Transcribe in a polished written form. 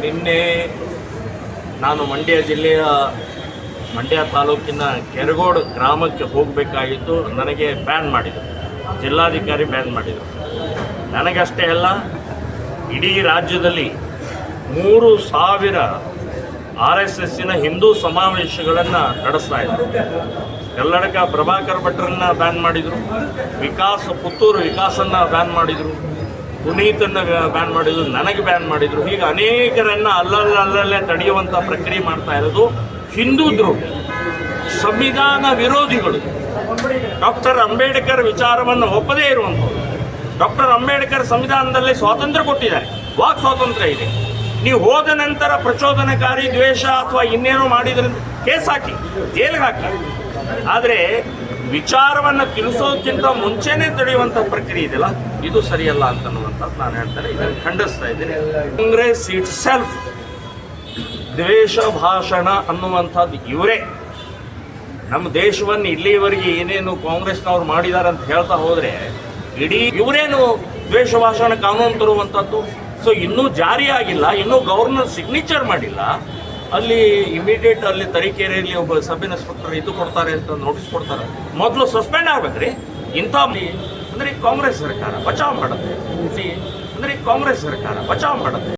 ನಿನ್ನೆ ನಾನು ಮಂಡ್ಯ ಜಿಲ್ಲೆಯ ಮಂಡ್ಯ ತಾಲೂಕಿನ ಕೆರಗೋಡು ಗ್ರಾಮಕ್ಕೆ ಹೋಗಬೇಕಾಗಿತ್ತು. ನನಗೆ ಬ್ಯಾನ್ ಮಾಡಿದರು, ಜಿಲ್ಲಾಧಿಕಾರಿ ಬ್ಯಾನ್ ಮಾಡಿದರು. ನನಗಷ್ಟೇ ಅಲ್ಲ, ಇಡೀ ರಾಜ್ಯದಲ್ಲಿ 3,000 RSSನ ಹಿಂದೂ ಸಮಾವೇಶಗಳನ್ನು ನಡೆಸ್ತಾ ಇದ್ದಾರೆ. ಕಲ್ಲಡಕ ಪ್ರಭಾಕರ್ ಭಟ್ರನ್ನ ಬ್ಯಾನ್ ಮಾಡಿದರು, ಪುತ್ತೂರು ವಿಕಾಸನ್ನು ಬ್ಯಾನ್ ಮಾಡಿದರು, ಪುನೀತನ್ನು ಬ್ಯಾನ್ ಮಾಡಿದರು, ನನಗೆ ಬ್ಯಾನ್ ಮಾಡಿದರು. ಹೀಗೆ ಅನೇಕರನ್ನು ಅಲ್ಲಲ್ಲೇ ತಡೆಯುವಂಥ ಪ್ರಕ್ರಿಯೆ ಮಾಡ್ತಾ ಇರೋದು ಹಿಂದೂ ದ್ರೋಹಿ, ಸಂವಿಧಾನ ವಿರೋಧಿಗಳು. ಡಾಕ್ಟರ್ ಅಂಬೇಡ್ಕರ್ ವಿಚಾರವನ್ನು ಒಪ್ಪದೇ ಇರುವಂಥವ್ರು. ಡಾಕ್ಟರ್ ಅಂಬೇಡ್ಕರ್ ಸಂವಿಧಾನದಲ್ಲಿ ಸ್ವಾತಂತ್ರ್ಯ ಕೊಟ್ಟಿದ್ದಾರೆ, ವಾಕ್ ಸ್ವಾತಂತ್ರ್ಯ ಇದೆ. ನೀವು ಹೋದ ನಂತರ ಪ್ರಚೋದನಕಾರಿ ದ್ವೇಷ ಅಥವಾ ಇನ್ನೇನೋ ಮಾಡಿದ್ರಿಂದ ಕೇಸ್ ಹಾಕಿ, ಜೈಲಿಗೆ ಹಾಕಿ. ಆದರೆ ವಿಚಾರವನ್ನು ತಿಳಿಸೋದಕ್ಕಿಂತ ಮುಂಚೆನೇ ತಡೆಯುವಂಥ ಪ್ರಕ್ರಿಯೆ ಇದೆಯಲ್ಲ, ಇದು ಸರಿಯಲ್ಲ ಅಂತನ್ನುವಂಥದ್ದು ನಾನು ಹೇಳ್ತಾರೆ. ಇದನ್ನು ಖಂಡಿಸ್ತಾ ಇದ್ದೀನಿ. ಕಾಂಗ್ರೆಸ್ ಇಟ್ ಸೆಲ್ಫ್ ದ್ವೇಷ ಭಾಷಣ ಅನ್ನುವಂಥದ್ದು ಇವರೇ ನಮ್ಮ ದೇಶವನ್ನು ಇಲ್ಲಿಯವರೆಗೆ ಏನೇನು ಕಾಂಗ್ರೆಸ್ನವ್ರು ಮಾಡಿದ್ದಾರೆ ಅಂತ ಹೇಳ್ತಾ ಹೋದರೆ ಇಡೀ ಇವರೇನು ದ್ವೇಷ ಭಾಷಣ ಕಾನೂನು ತರುವಂಥದ್ದು. ಸೊ ಇನ್ನೂ ಜಾರಿಯಾಗಿಲ್ಲ, ಇನ್ನೂ ಗವರ್ನರ್ ಸಿಗ್ನೇಚರ್ ಮಾಡಿಲ್ಲ. ಅಲ್ಲಿ ಇಮಿಡಿಯೇಟ್ ಅಲ್ಲಿ ತರೀಕೆರೆಯಲ್ಲಿ ಒಬ್ಬ ಸಬ್ ಇನ್ಸ್ಪೆಕ್ಟರ್ ಇದು ಕೊಡ್ತಾರೆ ಅಂತ ನೋಟಿಸ್ ಕೊಡ್ತಾರೆ. ಮೊದಲು ಸಸ್ಪೆಂಡ್ ಆಗ್ಬೇಕ್ರಿ. ಇಂಥ ಅಂದರೆ ಕಾಂಗ್ರೆಸ್ ಸರ್ಕಾರ ಬಚಾವ್ ಮಾಡುತ್ತೆ, ಅಂದರೆ ಕಾಂಗ್ರೆಸ್ ಸರ್ಕಾರ ಬಚಾವ್ ಮಾಡುತ್ತೆ.